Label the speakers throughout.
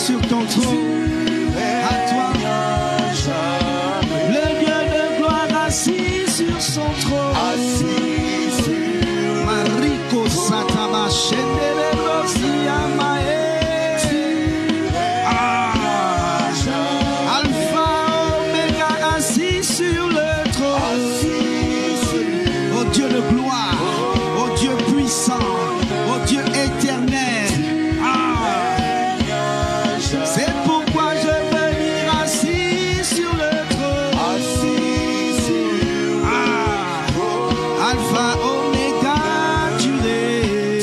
Speaker 1: Sur ton assis sur son trône.
Speaker 2: Assis sur
Speaker 1: Mariko Satama Shendele Rosia Mae. Alpha Omega assis sur le trône. Oh Dieu de gloire, oh Dieu puissant, oh Dieu éternel. C'est pourquoi je veux venir assis sur le trône. Alpha Omega, tu règnes.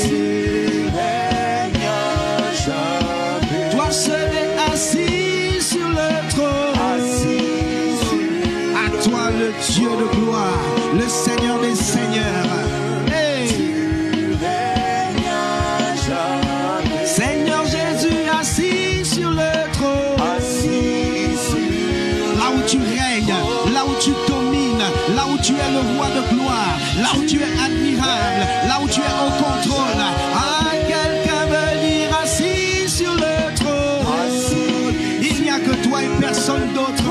Speaker 1: Toi seul es assis sur le trône. À toi le Dieu de gloire, le Seigneur des seigneurs. Hey. Seigneur Jésus assis sur le trône. Là où tu règnes, là où tu domines, là où tu es le roi de gloire, là où tu es admirable, là où tu es au contrôle. Ah, quelqu'un veut dire assis sur le trône. Il n'y a que toi et personne d'autre.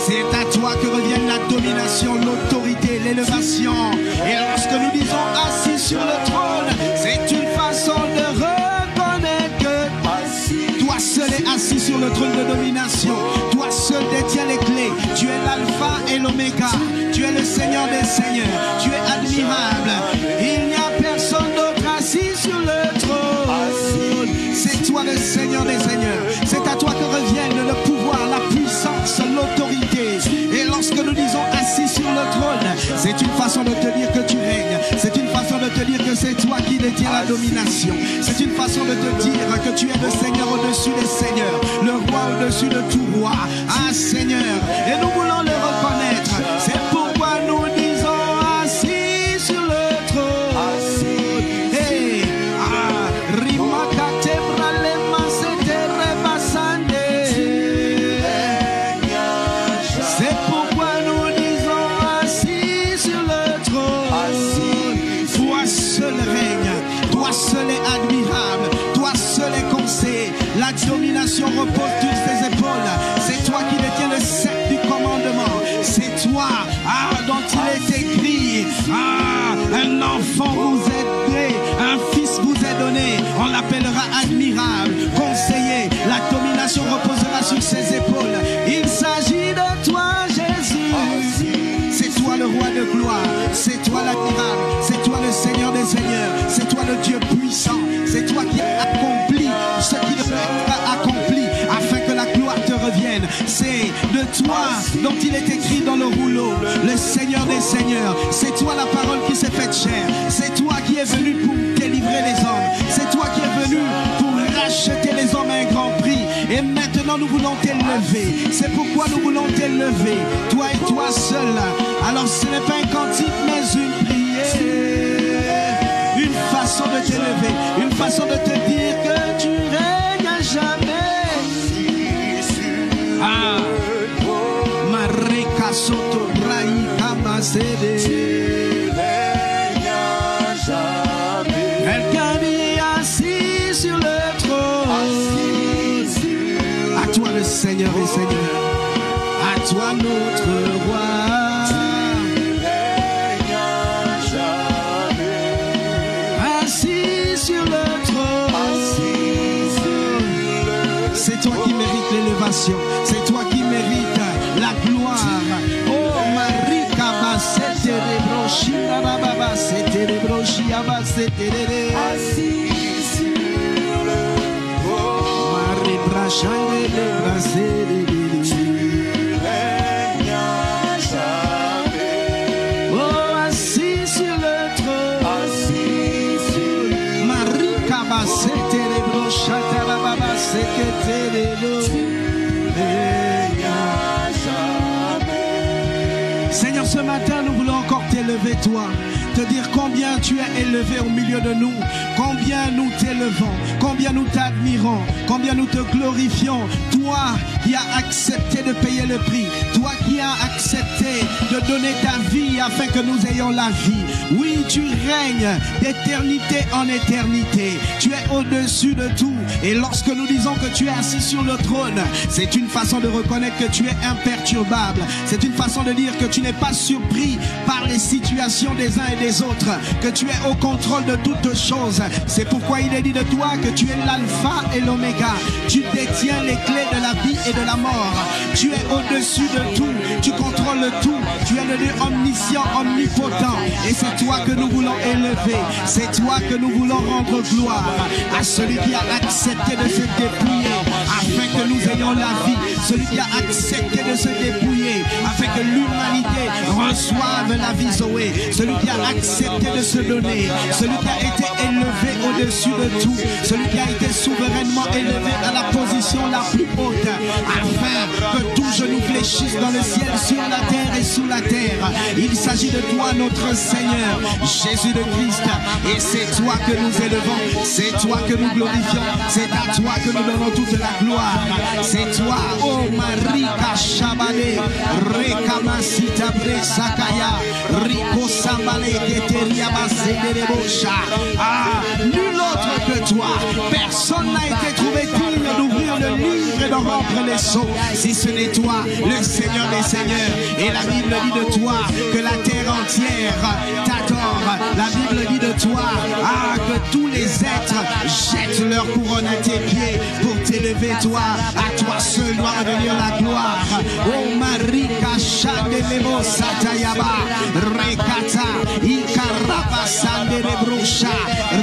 Speaker 1: C'est à toi que reviennent la domination, l'autorité, l'élévation. Et lorsque nous disons assis sur le trône, c'est une façon de reconnaître que toi seul es assis sur le trône de domination. Toi seul détiens les clés. Tu es l'alpha et l'oméga. Tu es le Seigneur des seigneurs. Tu es admirable. Il n'y a personne d'autre assis sur le trône. C'est toi le Seigneur des seigneurs. C'est à toi que reviennent le pouvoir, la puissance, l'autorité. Et lorsque nous disons assis sur le trône, c'est une façon de te dire que tu règnes. C'est une façon de te dire que c'est toi qui détiens la domination. C'est une façon de te dire que tu es le Seigneur au-dessus des seigneurs, le roi au-dessus de tout roi. Ah Seigneur, et nous voulons le reconnaître. C'est pourquoi nous disons assis sur le trône. Hey, Rimakate Bralema Setere Basande. C'est pourquoi nous disons assis sur le trône. Toi seul règne, toi seul est admirable, toi seul est conseiller. La domination repose sur tes épaules. C'est toi qui détiens le sceptre du commandement. C'est toi, dont il est écrit, un enfant vous est donné, un fils vous est donné. On l'appellera admirable, conseiller. La domination reposera sur ses épaules. Il s'agit de toi, Jésus. C'est toi le roi de gloire. C'est toi l'admirable. C'est toi le Seigneur des seigneurs. C'est toi le Dieu puissant. C'est toi qui as accompli ce qui devait être accompli afin que la gloire te revienne. C'est de toi dont il est écrit dans le rouleau, le Seigneur des seigneurs. C'est toi la parole qui s'est faite chair. C'est toi qui es venu pour délivrer les hommes. C'est toi qui es venu pour racheter les hommes à un grand prix. Et maintenant nous voulons t'élever. C'est pourquoi nous voulons t'élever, toi et toi seul. Alors ce n'est pas un cantique mais une prière, une façon de t'élever, une façon de te dire que tu règnes à jamais. Mareka Soto Braïka Masede. Quelqu'un dit assis sur le trône. À toi le Seigneur et Seigneur. À toi notre roi. C'est toi qui mérites l'élévation. C'est toi qui mérites la gloire. Oh Marika Basete Rebroshi Ababa Sete Rebroshi Ababa Sete Rebe. Mari Brashande de Brasere. Oh assis sur le trône. Marika Basete Rebroshi Ababa Sete Seigneur, ce matin, nous voulons encore t'élever, toi. Te dire combien tu es élevé au milieu de nous. Combien nous t'élevons. Combien nous t'admirons. Combien nous te glorifions. Toi qui as accepté de payer le prix. toi qui as accepté de donner ta vie afin que nous ayons la vie. Oui, tu règnes d'éternité en éternité. Tu es au-dessus de tout. Et lorsque nous disons que tu es assis sur le trône, c'est une façon de reconnaître que tu es imperturbable. C'est une façon de dire que tu n'es pas surpris par les situations des uns et des autres, que tu es au contrôle de toutes choses. C'est pourquoi il est dit de toi que tu es l'alpha et l'oméga. Tu détiens les clés de la vie et de la mort. Tu es au-dessus de tout. Tu contrôles tout. Tu es le Dieu omniscient, omnipotent. Et c'est toi que nous voulons élever. C'est toi que nous voulons rendre gloire. À celui qui a accepté de se dépouiller afin que nous ayons la vie. Celui qui a accepté de se dépouiller afin que l'humanité reçoive la vie Zoé. Celui qui a accepté de se donner. Celui qui a été élevé au-dessus de tout. Celui qui a été souverainement élevé à la position la plus haute afin que tout genou fléchisse dans le ciel, sur la terre et sous la terre. Il s'agit de toi, notre Seigneur, Jésus de Christ. Et c'est toi que nous élevons. C'est toi que nous glorifions. C'est à toi que nous donnons toute la gloire. C'est toi, oh Marika Shabale, Rekamasita Bresakaya, Riko Sambale, Keteria Basederebosha. Ah, nul autre que toi. Personne n'a été trouvé digne d'ouvrir le livre et de rompre les sceaux, si ce n'est toi, le Seigneur des Seigneurs. Et la Bible dit de toi que la terre entière t'adore. La Bible dit de toi, ah, que tous les êtres jettent leur couronne à tes pieds pour t'élever, toi. À toi seul doit revenir la gloire. Oh Marika Shadelebo Satayaba, Rekata, Ikaraba Sanderebrosha,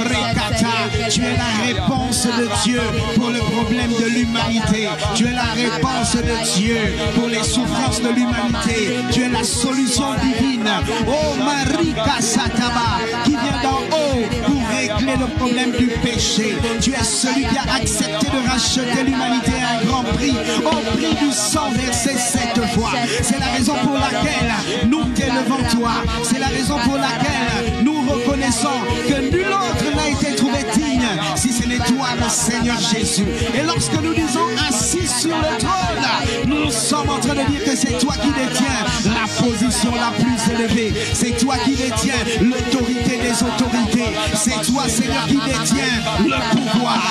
Speaker 1: Rekata. Tu es la réponse de Dieu pour le problème de l'humanité. Tu es la réponse de Dieu pour les souffrances de l'humanité. Tu es la solution divine. Oh Marika Sataba, qui vient d'en haut pour régler le problème du péché. Tu es celui qui a accepté de racheter l'humanité à un grand prix, au prix du sang versé 7 fois. C'est la raison pour laquelle nous t'élevons toi. C'est la raison pour laquelle nous reconnaissons que nul autre n'a été trouvé digne si ce n'est toi, le Seigneur Jésus. Et lorsque nous disons assis sur le trône, nous sommes en train de dire que c'est toi qui détiens la position la plus élevée. C'est toi qui détiens l'autorité des autorités. C'est toi, Seigneur, qui détiens le pouvoir.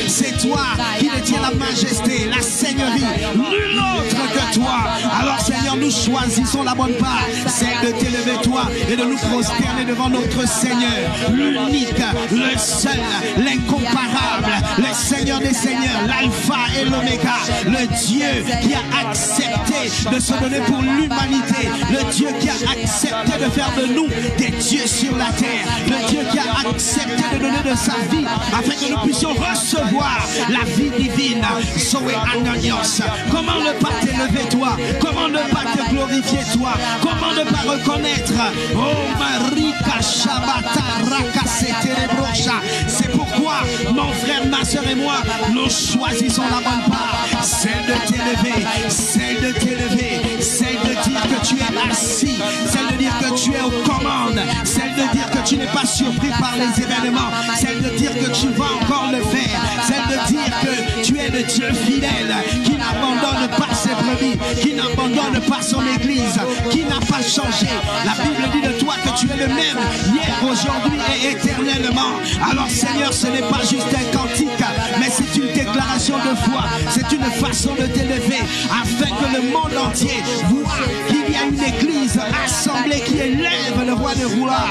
Speaker 1: C'est toi qui détiens la majesté, la seigneurie. Nul autre que toi. Alors, Seigneur, nous choisissons la bonne part, celle de t'élever toi et de nous prosterner devant notre Seigneur, l'unique, le seul, l'incomparable, le Seigneur des Seigneurs, l'alpha et l'oméga, le Dieu qui a accepté de se donner pour l'humanité, le Dieu qui a accepté de faire de nous des dieux sur la terre, le Dieu qui a accepté de donner de sa vie afin que nous puissions recevoir la vie divine. Zoé Ananios, comment ne pas t'élever toi? Comment ne pas te glorifier toi? Comment ne pas reconnaître, oh Marika Shabata Rakaseterebrocha? C'est pourquoi mon frère, ma soeur et moi, nous choisissons la bonne part, celle de t'élever, celle de t'élever, celle de dire que tu es assis, celle de dire que tu es aux commandes, celle de dire que tu n'es pas surpris par les événements, celle de dire que tu vas encore le faire, celle de dire que tu es le Dieu fidèle qui n'abandonne pas ses brebis, qui n'abandonne pas son église, qui n'a pas changé. La Bible dit de toi que tu es le même hier, aujourd'hui et éternellement. Alors Seigneur, ce n'est pas juste un cantique, mais c'est une déclaration de foi, c'est une façon de t'élever afin que le monde entier voit qu'il y a une église assemblée qui élève le roi des rois.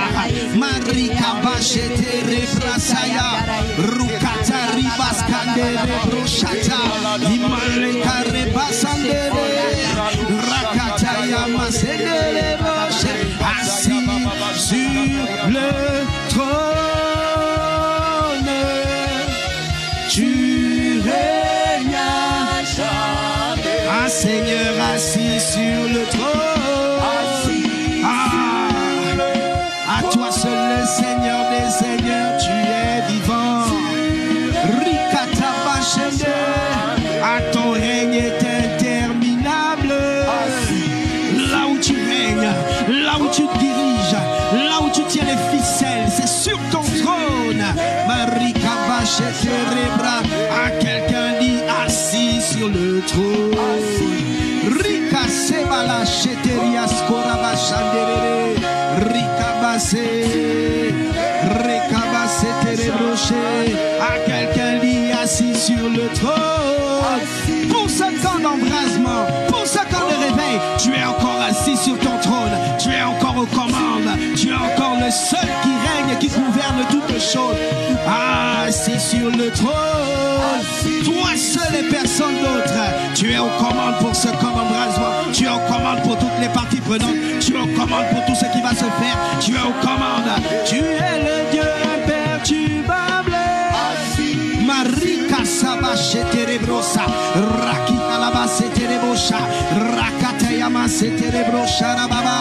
Speaker 1: Marika Bachete Rebrasaya Rukata Ribaskande Rebrochata Imaleka Rebasande Rakata Yamasede Rebroche, assis sur le trône. Tu règnes à jamais. Ah Seigneur, assis sur le trône. À toi seul, le Seigneur des Seigneurs, tu es vivant. Rikata Bachende, à ton règne est interminable. Là où tu règnes, là où tu diriges, là où tu tiens les ficelles, c'est sur ton trône. Marika Bachete Rebra, à quelqu'un dit assis sur le trône. Rika Seba Rabala Sheterias Koraba Shanderere Rikabase Rekabase Terebroché. À quelqu'un dit assis sur le trône. Pour ce temps d'embrasement, pour ce temps de réveil, tu es encore assis sur ton trône. Tu es encore aux commandes. Tu es encore le seul qui règne, qui gouverne toutes choses. Assis sur le trône. Toi seul et personne d'autre. Tu es aux commandes pour ce camp d'embrasement. Tu es aux commandes pour toutes les parties prenantes. Tu es aux commandes pour tout ce qui va se faire. Tu es aux commandes. Tu es le Dieu imperturbable. Marika Sabache Terebrosa Rakika Labase Terebosha Rakatayama Seterebrocha Rababa.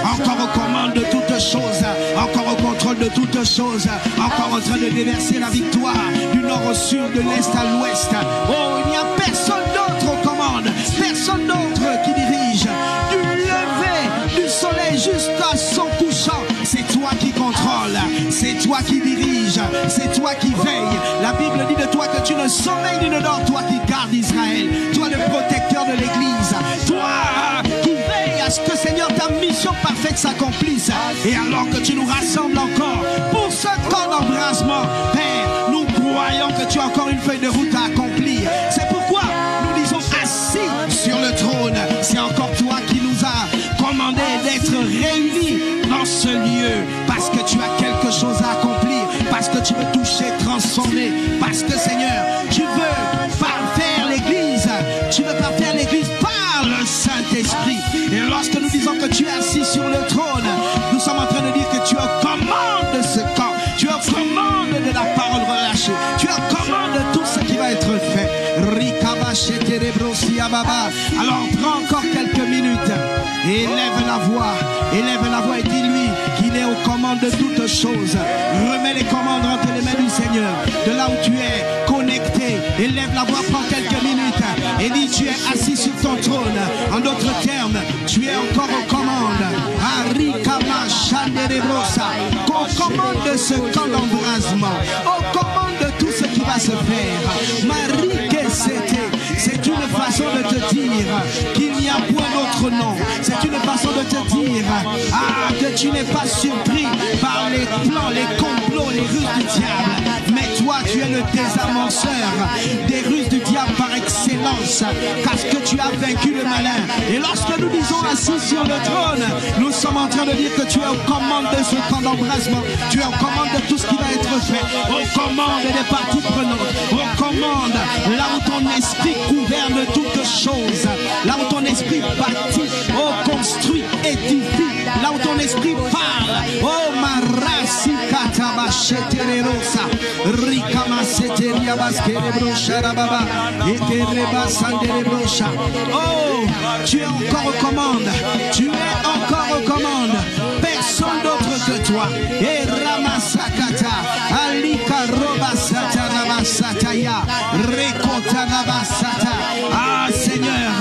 Speaker 1: Encore aux commandes de toutes choses, encore au contrôle de toutes choses, encore en train de déverser la victoire du nord au sud, de l'est à l'ouest. Oh, il n'y a personne d'autre aux commandes, personne d'autre qui dirige du lever du soleil jusqu'à son couchant. C'est toi qui contrôle, c'est toi qui dirige, c'est toi qui veille. La Bible dit de toi que tu ne sommeilles ni ne dors, toi qui gardes Israël, toi le protecteur de l'Église, toi qui veille à ce que, Seigneur, ta mission parfaite s'accomplisse. Et alors que tu nous rassembles encore pour ce temps d'embrasement, Père, nous croyons que tu as encore une feuille de route à accomplir. C'est pourquoi nous disons assis sur le trône. C'est encore toi qui nous as commandé d'être réunis dans ce lieu, parce que tu as quelque chose à accomplir, parce que tu veux toucher, transformer, parce que, Seigneur, tu veux parfaire l'Église, tu veux parfaire l'Église par le Saint-Esprit. Et lorsque nous disons que tu es assis sur le trône, nous sommes en train de dire que tu es aux commandes de ce camp, tu es aux commandes de la parole relâchée, tu es aux commandes de tout ce qui va être fait. Alors prends encore quelques minutes et élève la voix et dis-lui qu'il est aux commandes de toutes choses. Remets les commandes entre les mains du Seigneur. De là où tu es connecté, élève la voix, prends quelques minutes et dis tu es assis sur ton trône. En d'autres termes, tu es encore aux commandes. Aux commandes de ce camp d'embrasement, aux commandes de tout ce qui va se faire. Marie, c'est une façon de te dire qu'il n'y a point d'autre nom. C'est une façon de te dire que tu n'es pas surpris par les plans, les complots, les ruses du diable. Mais toi, tu es le désamorceur des ruses du diable par excellence, parce que tu as vaincu le malin. Et lorsque nous disons assis sur le trône, nous sommes en train de dire que tu es aux commandes de ce camp d'embrasement. Tu es aux commandes de tout ce qui va être fait, aux commandes des parties prenantes, aux commandes là où ton esprit gouverne toutes choses, là où ton esprit bâtit, oh, construit, édifie, là où ton esprit parle. Oh, marasi katabachetererosa rikamaseteria baskerebrocha rababa etereba sanderebrocha. Oh, tu es encore aux commandes, tu es encore aux commandes, personne d'autre que toi. Et ramasakata alika robasata ramasataya rekota rabasata. Ah, Seigneur,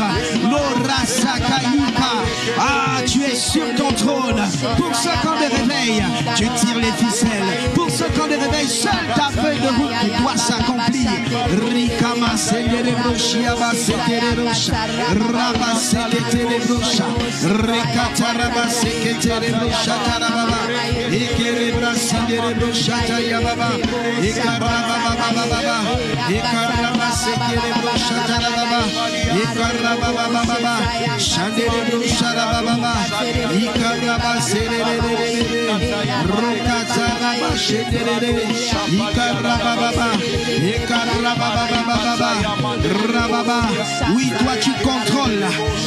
Speaker 1: l'orasakaika. Ah, tu es sur ton trône. Pour ce camp de réveil, tu tires les ficelles. Pour ce camp de réveil, seule ta feuille de route doit s'accomplir. Rikama seterebrochia baseterebrocha. Rabaseterebrocha. Rekata rabaseterebrocha tarababa. Ekerebra sinderebrocha tayababa. Ekarababa. Ekarabaseterebrocha tarababa. Ekarababa. Shanderebrocha rababa. Ikaraba sererere. Rokataraba shenderere. Ikarababa. Ekarababa. Rababa. Oui, toi tu contrôles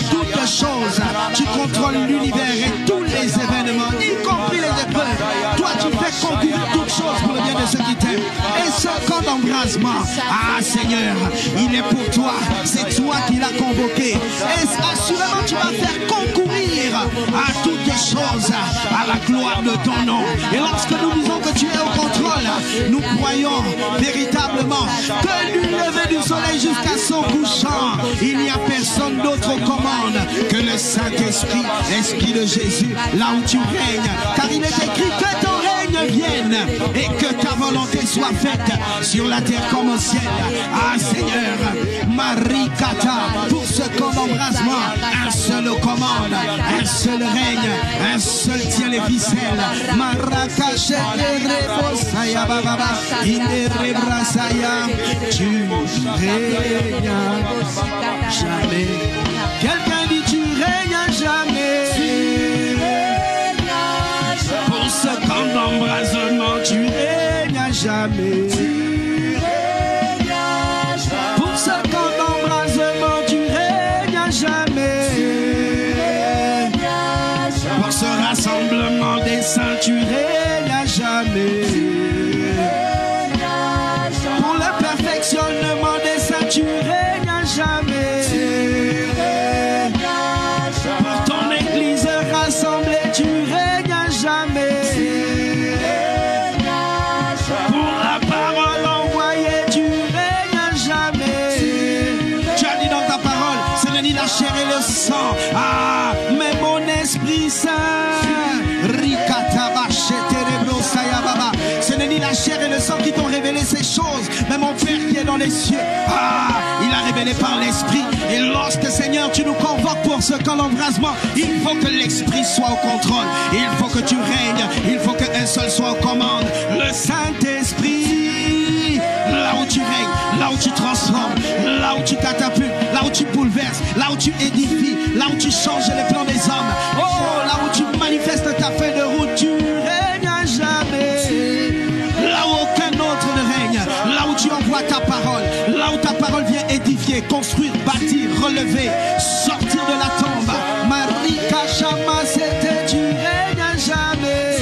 Speaker 1: toutes choses. Tu contrôles l'univers et tous les événements, y compris les épreuves. Toi tu fais concourir toutes choses pour le bien de ceux qui t'aiment. Et ce camp d'embrasement, ah Seigneur, il est pour toi. C'est toi qui l'as convoqué. Et assurément tu vas faire concourir à toutes choses, à la gloire de ton nom. Et lorsque nous disons que tu es au contrôle, nous croyons véritablement que du lever du soleil jusqu'à son couchant, il n'y a personne d'autre aux commandes que le Saint-Esprit, Esprit de Jésus, là où tu règnes. Car il est écrit que ton règne vienne et que ta volonté soit faite sur la terre comme au ciel. Ah Seigneur, Marie Kata, pour ce ce camp d'embrasement, un seul commande, un seul règne, un seul tient les ficelles. Marakache Saya Baba, Inerebrasaya, tu règnes jamais. Quelqu'un dit tu règnes jamais. Pour ce camp d'embrasement, tu règnes jamais. Pour ce camp d'embrasement, tu règnes jamais. Pour ce rassemblement des saints, tu règnes jamais. Pour le perfectionnement des saints, tu règnes jamais. Pour ton église rassemblée, tu règnes jamais. Pour la parole envoyée, tu règnes jamais. Tu as dit dans ta parole, ce n'est ni la chair et le sang, ah, mais mon Esprit Saint. Ce n'est ni la chair et le sang qui t'ont révélé ces choses, mais mon Père qui est dans les cieux, ah, il a révélé par l'Esprit. Et lorsque, Seigneur, tu nous convoques pour ce camp d'embrasement, il faut que l'Esprit soit au contrôle, il faut que tu règnes, il faut qu'un seul soit aux commandes, le Saint-Esprit. Là où tu règnes, là où tu transformes, là où tu catapultes, là où tu bouleverses, là où tu édifies, là où tu changes les plans des hommes, oh, là où tu manifestes ta feuille de route, tu règnes jamais. Là où aucun autre ne règne, là où tu envoies ta parole, là où ta parole vient édifier, construire, bâtir, relever, sortir de la tombe. Marika Shama, c'était tu règnes jamais.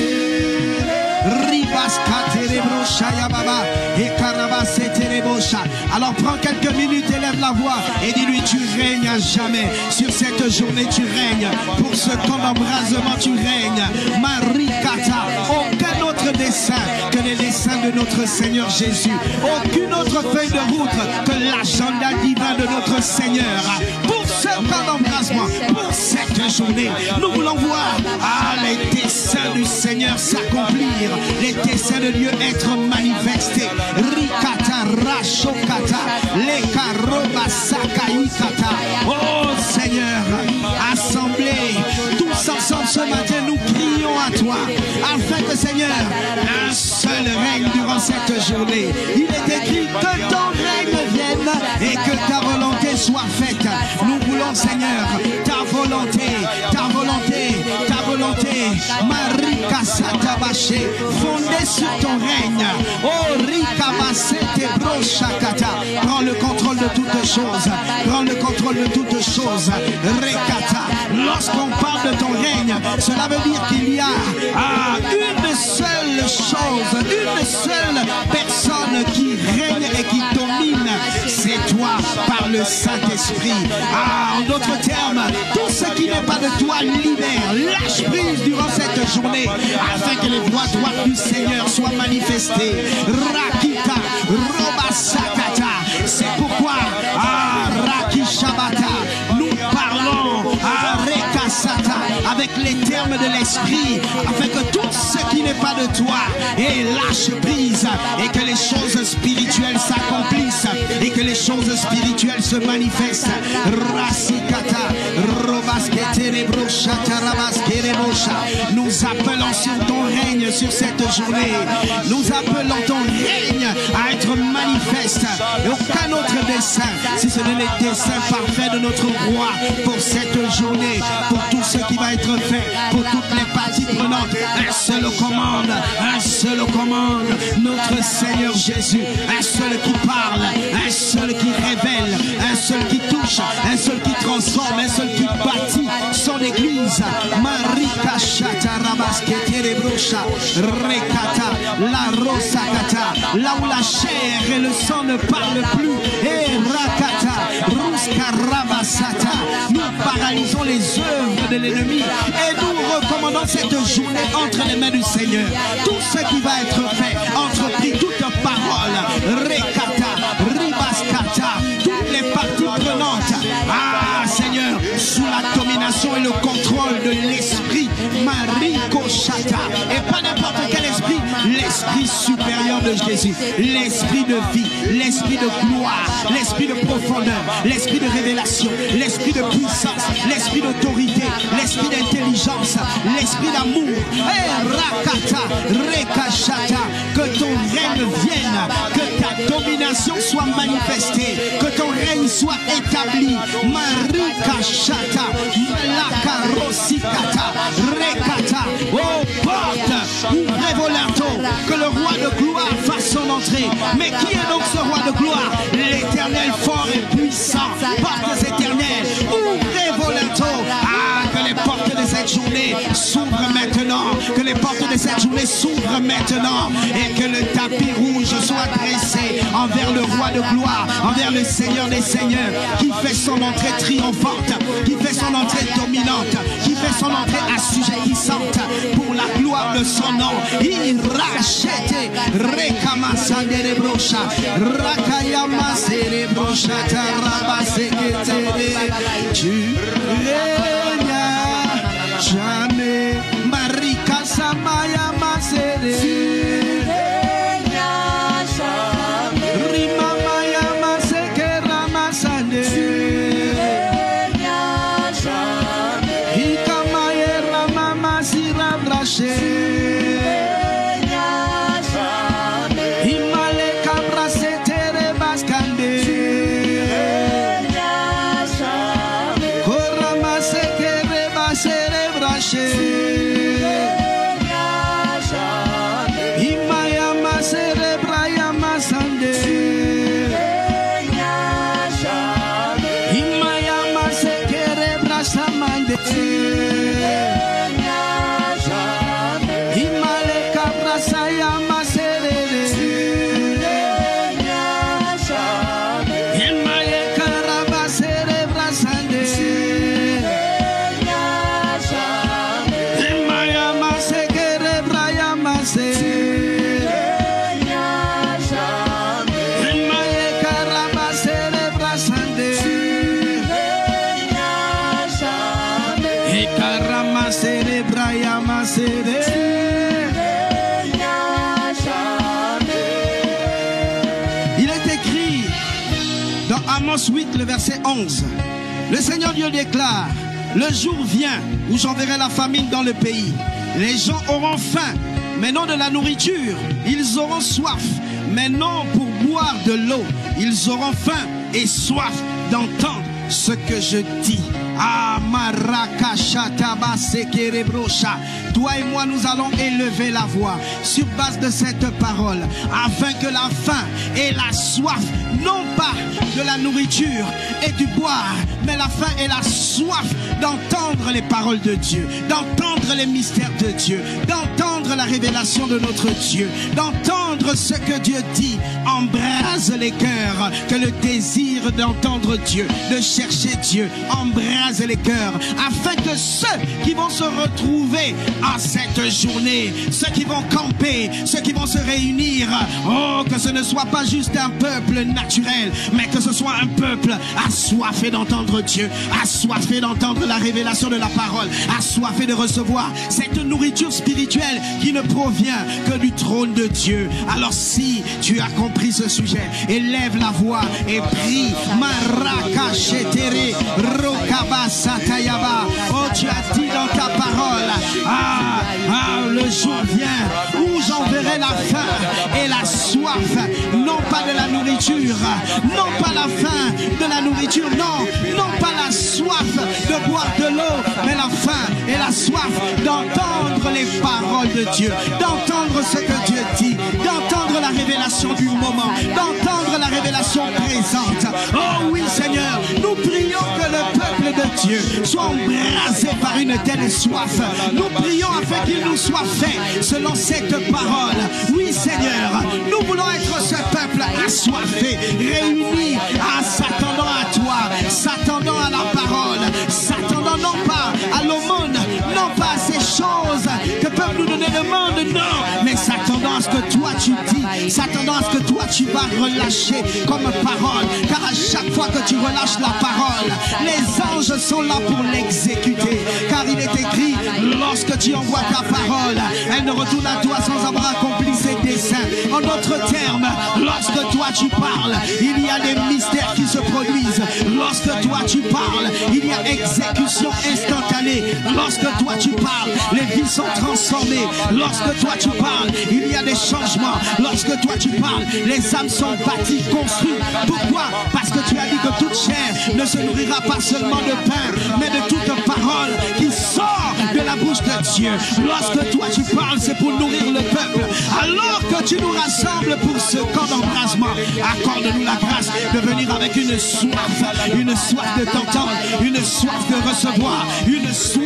Speaker 1: Ribas Katerebro Shayababa et Karabas Eterebosha. Alors prends quelques minutes, élève la voix et dis-lui tu règnes à jamais. Sur cette journée tu règnes. Pour ce camp d'embrasement tu règnes. Marikata. Aucun autre dessein que les desseins de notre Seigneur Jésus. Aucune autre feuille de route que l'agenda divin de notre Seigneur. Pour ce camp d'embrasement, pour cette journée, nous voulons voir les desseins du Seigneur s'accomplir. Les desseins de Dieu être manifestés. Rikata, Rashokata, Lekaroba, Sakaikata. Oh Seigneur, assemblés, tous ensemble ce matin, nous prions à toi, afin que Seigneur, un seul règne durant cette journée. Il est écrit que ton règne vienne et que ta volonté soit faite. Nous voulons Seigneur, ta volonté, ta volonté, ta volonté. Marika Satabaché, fondée sur ton règne. Oh Rikabasete Broshakata. Prends le contrôle de toutes choses. Prends le contrôle de toutes choses. Rekata. Lorsqu'on parle de ton règne, cela veut dire qu'il y a une seule chose, une seule personne qui règne et qui domine. C'est toi par le Saint-Esprit. En d'autres termes, tout ce qui n'est pas de toi libère, lâche prise durant cette journée afin que les voies droites du Seigneur soient manifestées. Rakita, Robasakata. C'est pourquoi Rakishabata, nous parlons à Rekasata avec les termes de l'Esprit afin que tout ce qui n'est pas de toi et lâche prise et que les choses spirituelles s'accomplissent et que les choses spirituelles se manifestent. Rasikata, nous appelons sur ton règne sur cette journée. Nous appelons ton règne à être manifeste. Et aucun autre dessein, si ce n'est les desseins parfaits de notre roi pour cette journée, pour tout ce qui va être fait, pour toutes les parties prenantes. Un seul commande, un seul commande, notre Seigneur Jésus. Un seul qui parle, un seul qui révèle, un seul qui touche, un seul qui transforme, un seul qui bâtit son église. Marika Shata Rabaskete Brosha Rekata La Rosakata, là où la chair et le sang ne parlent plus. Et Rakata Ruska Rabasata, nous paralysons les œuvres de l'ennemi et nous recommandons cette journée entre les mains du Seigneur. Tout ce qui va être fait, entrepris, toute parole, Rekata, Ribaskata, toutes les parties prenantes. Seigneur, sous la domination et le contrôle de l'esprit, Mariko Shata, et pas n'importe quel esprit, l'esprit l'esprit supérieur de Jésus, l'esprit de vie, l'esprit de gloire, l'esprit de profondeur, l'esprit de révélation, l'esprit de puissance, l'esprit d'autorité, l'esprit d'intelligence, l'esprit d'amour. Rakata, rekashata, que ton règne vienne, que ta domination soit manifestée, que ton règne soit établi. Marikashata, malakarosikata, rekata, oh porte, ouvrez vos linteaux, que le roi de gloire fasse son entrée. Mais qui est donc ce roi de gloire? L'Éternel fort et puissant, portes éternelles, ouvrez vos linteaux. Ah, que les portes de cette journée s'ouvrent maintenant, que les portes de cette journée s'ouvrent maintenant, et que le tapis rouge soit dressé envers le roi de gloire, envers le Seigneur des Seigneurs, qui fait son entrée triomphante, qui fait son entrée dominante, qui fait son entrée assujettissante pour la gloire de son nom. Il rachète, rekama cerebrocha, rakayama cerebrocha, tarabasekete, tu régnas jamais, marika samaya masere, rima maya maseke ramasane, hikamaye ramama sirabrache. Il est écrit dans Amos 8, le verset 11. Le Seigneur Dieu déclare: le jour vient où j'enverrai la famine dans le pays. Les gens auront faim, mais non de la nourriture. Ils auront soif, mais non pour boire de l'eau. Ils auront faim et soif d'entendre ce que je dis. Toi et moi, nous allons élever la voix sur base de cette parole, afin que la faim et la soif, non pas de la nourriture et du boire, mais la faim et la soif d'entendre les paroles de Dieu, d'entendre les mystères de Dieu, d'entendre la révélation de notre Dieu, d'entendre ce que Dieu dit, embrase les cœurs, que le désir d'entendre Dieu, de chercher Dieu, embrase les cœurs, afin que ceux qui vont se retrouver en cette journée, ceux qui vont camper, ceux qui vont se réunir, oh, que ce ne soit pas juste un peuple naturel, mais que ce soit un peuple assoiffé d'entendre Dieu, assoiffé d'entendre la révélation de la parole, assoiffé de recevoir cette nourriture spirituelle qui ne provient que du trône de Dieu. Alors si tu as compris ce sujet, élève la voix et prie. Maraka shetere rokaba satayaba. Oh, tu as dit dans ta parole, le jour vient où j'enverrai la faim et la soif, non pas de la nourriture, non pas la faim de la nourriture, non pas la soif de boire de l'eau, mais la faim et la soif d'entendre les paroles de Dieu, d'entendre ce que Dieu dit, d'entendre la révélation du moment, d'entendre la révélation présente. Oh oui, Seigneur, nous prions que le peuple de Dieu soit embrasé par une telle soif. Nous prions afin qu'il nous soit fait selon cette parole. Oui, Seigneur, nous voulons être ce peuple assoiffé, réuni, s'attendant à toi, s'attendant à la parole, s'attendant non pas à l'aumône, non pas à ces choses que peuvent nous donner le monde, non, mais s'attendant à ce que toi tu dis, s'attendant à ce que toi tu vas relâcher comme parole, car à chaque fois que tu relâches la parole, les anges sont là pour l'exécuter, car il est écrit, lorsque tu envoies ta parole, elle ne retourne à toi sans avoir accompli ses desseins. En d'autres termes, lorsque toi tu parles, il y a des mystères qui se produisent. Lorsque toi tu parles, il y a exécution instantanée. Lorsque toi tu parles, les vies sont transformées. Lorsque toi tu parles, il y a des changements. Lorsque toi tu parles, les âmes sont bâties, construites. Pourquoi? Parce que tu as dit que toute chair ne se nourrira pas seulement de pain, mais de toute parole qui sort de la bouche de Dieu. Lorsque toi tu parles, c'est pour nourrir le peuple. Alors que tu nous rassembles pour ce camp d'embrasement, accorde-nous la grâce de venir avec une soif de t'entendre, une soif de recevoir, une soif,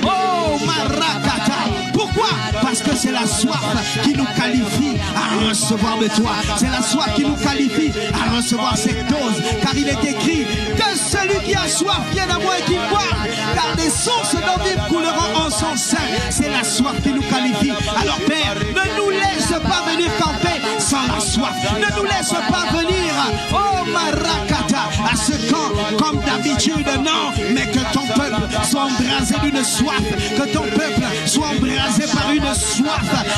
Speaker 1: oh Marakata. Pourquoi? Parce que c'est la soif qui nous qualifie à recevoir de toi. C'est la soif qui nous qualifie à recevoir cette dose. Car il est écrit que celui qui a soif vienne à moi et qu'il boive, car des sources d'eau vive couleront en son sein. C'est la soif qui nous qualifie. Alors Père, ne nous laisse pas venir camper sans la soif. Ne nous laisse pas venir, oh Marakata, à ce camp comme d'habitude. Non, mais que ton peuple soit embrasé d'une soif. Que ton peuple soit embrasé par une soif.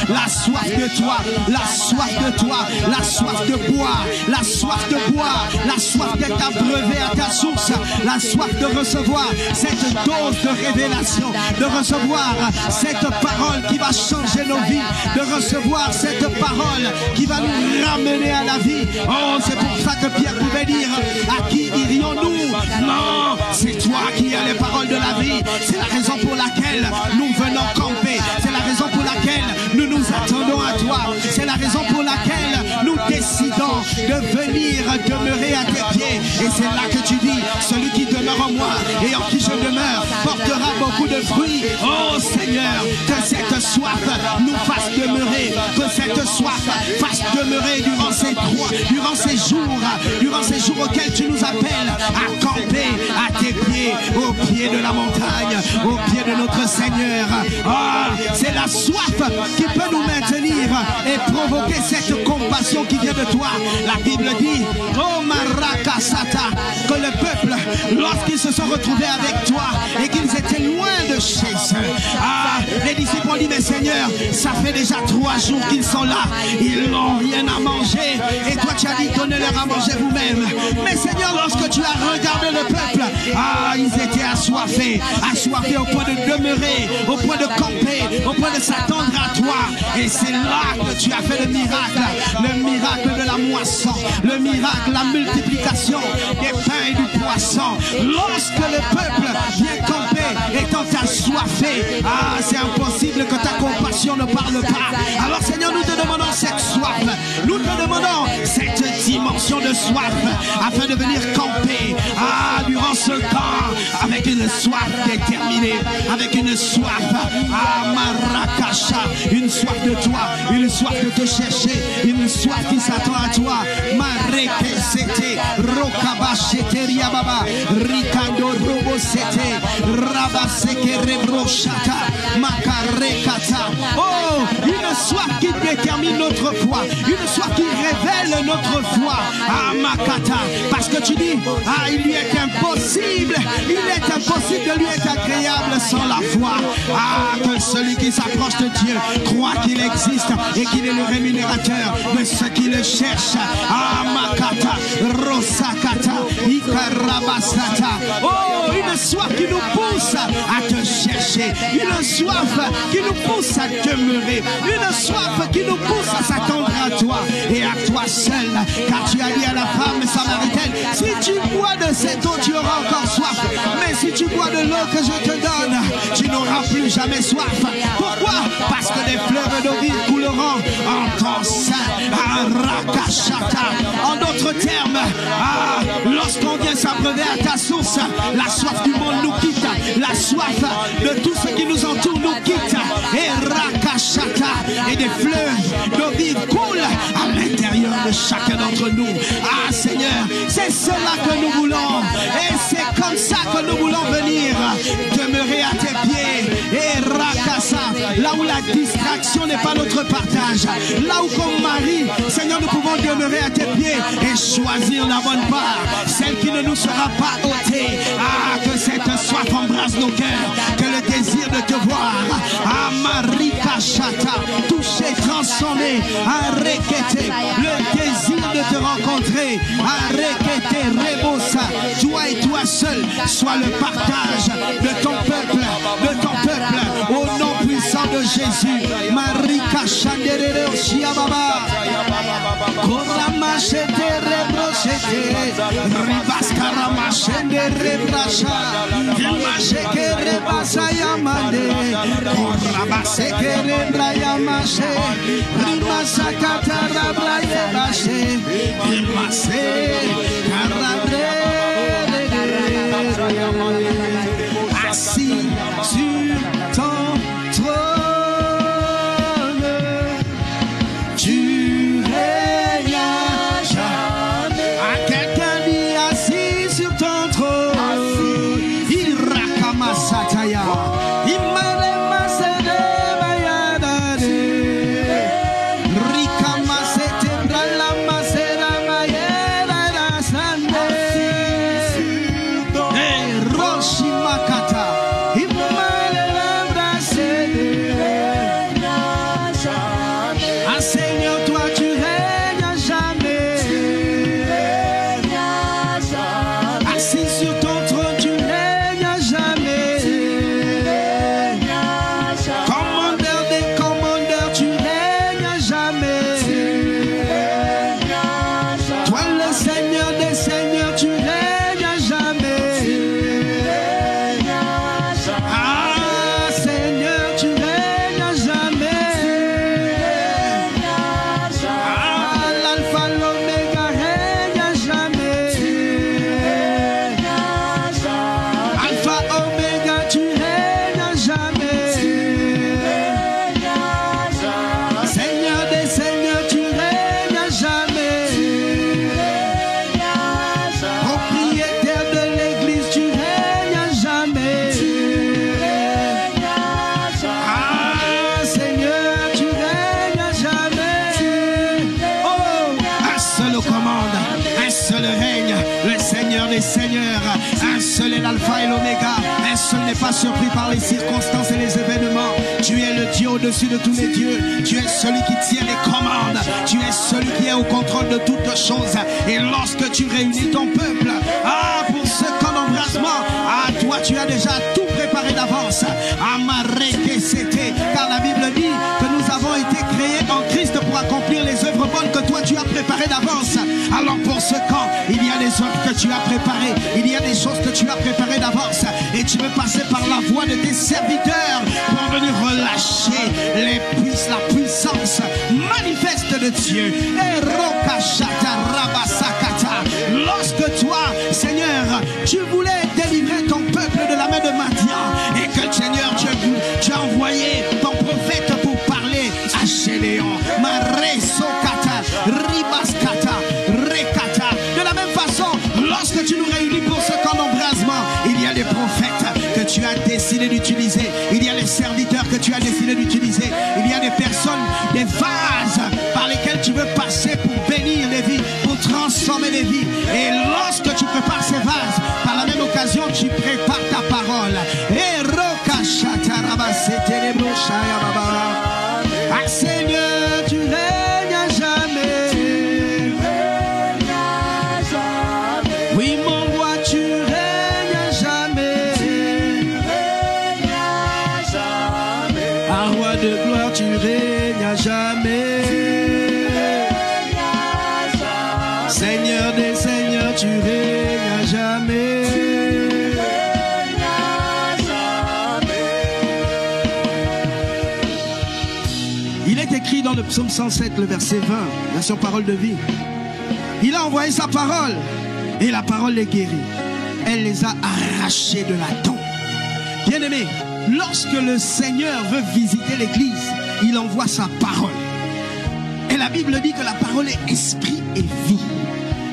Speaker 1: La soif de toi, la soif de toi, la soif de boire, la soif de boire, la soif d'être abreuvé à ta source, la soif de recevoir cette dose de révélation, de recevoir cette parole qui va changer nos vies, de recevoir cette parole qui va nous ramener à la vie. Oh, c'est pour ça que Pierre pouvait dire, à qui irions-nous? Non, c'est toi qui as les paroles de la vie. C'est la raison pour laquelle nous venons camper. C'est la raison pour laquelle nous nous attendons à toi. C'est la raison pour laquelle nous décidons de venir demeurer à tes pieds. Et c'est là que tu dis, celui qui demeure en moi et en qui je demeure portera beaucoup de fruits. Oh Seigneur, que cette soif nous fasse demeurer, que cette soif fasse demeurer durant ces jours auxquels tu nous appelles à camper à tes pieds, au pied de la montagne, au pied de notre Seigneur. Oh, c'est la soif qui peut nous maintenir et provoquer cette compassion qui vient de toi. La Bible dit, oh Marakasata, que le peuple, lorsqu'ils se sont retrouvés avec toi et qu'ils étaient loin de chez eux, les disciples ont dit, mais Seigneur, ça fait déjà 3 jours qu'ils sont là, ils n'ont rien à manger, et toi tu as dit, donnez-leur à manger vous-même. Mais Seigneur, lorsque tu as regardé le peuple, ils étaient assoiffés au point de demeurer, au point de camper, au point de s'attendre à toi. Et c'est là que tu as fait le miracle de la moisson, le miracle, la multiplication des pains et du poisson. Lorsque le peuple vient camper, étant assoiffé, c'est impossible que ta compassion ne parle pas. Alors Seigneur, nous te demandons cette soif, nous te demandons cette dimension de soif, afin de venir camper, durant ce temps, avec une soif déterminée, avec une soif, Marakasha, une soif de toi, une soif de te chercher, une soif qui s'attend à toi. Marekesete, Rokabashete Riababa, Rikando Robosete, Rabaseke Rebroshata, Makarekata. Oh, une soif qui détermine notre foi, une soif qui révèle notre foi. Makata, parce que tu dis, il lui est impossible de lui être agréable sans la foi. Que celui qui s'approche de Dieu croit qu'il existe et qu'il est le rémunérateur de ceux qui le cherchent. Makata, Rosakata, Ikarabasata. Oh, une soif qui nous pousse à te chercher, une soif qui nous pousse à demeurer, une soif qui nous pousse à s'attendre à toi et à toi seul, car tu as dit à la femme samaritaine, si tu bois de cette eau, tu auras encore soif, mais si tu bois de l'eau que je te donne, tu n'auras plus jamais soif. Pourquoi? Parce que des fleuves d'eau vive couleront en ton sein. Rakashata. En d'autres termes, lorsqu'on vient s'abreuver à ta source, la soif du monde nous quitte, la soif de tout ce qui nous entoure nous quitte, et Rakashata, et des fleuves d'eau vive coulent à l'intérieur de chacun d'entre nous. Seigneur, c'est cela que nous voulons, et c'est comme ça que nous voulons venir demeurer à tes pieds. Et Rakasa, là où la distraction n'est pas notre partage, là où comme Marie, Seigneur, nous pouvons demeurer à tes pieds et choisir la bonne part, celle qui ne nous sera pas ôtée. Que cette soif embrasse nos cœurs, que le désir de te voir, Marika Chata, toucher, transformer. Arrêtez le désir de te rencontrer. Arrêtez, Rebosa. Toi et toi seul, sois le partage de ton peuple, au nom puissant de Jésus. Marika Chanderere Shiababa. Koramachete Rebrochete. Ribaskara Chendere Bracha. Rimacheke Rebasa Yamande. Korabaseke Rebrayamache. Rimasakata Rabrayebache. Rimase Karabre. Assis sur ton trône, tu règnes à jamais. À quelqu'un dit assis sur ton trône, il rakama sataya, il malema sede bayadade, rikama sete brala masera mayera la sande, Roshimakata. Seigneur, toi tu règnes à jamais. Assis sur ton trône, tu règnes à jamais. Commandeur des commandeurs, tu règnes à jamais. Toi le Seigneur des seigneurs, tu règnes à jamais. Ah Seigneur, tu règnes à jamais. Seigneur, un seul est l'alpha et l'oméga, un seul n'est pas surpris par les circonstances et les événements. Tu es le Dieu au-dessus de tous les dieux, tu es celui qui tient les commandes, tu es celui qui est au contrôle de toutes choses. Et lorsque tu réunis ton peuple, pour ce camp d'embrasement, toi tu as déjà tout préparé d'avance. Amareke c'était, car la Bible dit que nous avons été créés en Christ pour accomplir les œuvres bonnes que toi tu as préparées d'avance. Alors pour ce camp, il y a des œuvres que tu as préparées, il y a des choses que tu as préparées d'avance, et tu veux passer par la voie de tes serviteurs pour venir relâcher la puissance manifeste de Dieu. Lorsque toi, Seigneur, tu voulais délivrer ton peuple de la main de Madian, et que Seigneur, tu as envoyé ton prophète pour parler à Gédéon, Maresokata, Ribaskata, Rekata. De la même façon, lorsque tu nous réunis pour ce camp d'embrasement, il y a des prophètes que tu as décidé d'utiliser, il y a les serviteurs que tu as décidé d'utiliser, il y a des personnes, des vases par lesquels tu veux passer pour bénir les vies, pour transformer les vies. Et lorsque tu prépares ces vases, par la même occasion, tu prépares ta parole. Et ah Seigneur, tu règnes à jamais. Oui, mon roi, tu règnes à jamais. Ah, roi de gloire, tu règnes à jamais. Seigneur des seigneurs, tu règnes à jamais. Il est écrit dans le psaume 107, le verset 20, version parole de vie. Il a envoyé sa parole et la parole les guérit. Elle les a arrachés de la tombe. Bien-aimés, lorsque le Seigneur veut visiter l'église, il envoie sa parole. Et la Bible dit que la parole est esprit et vie.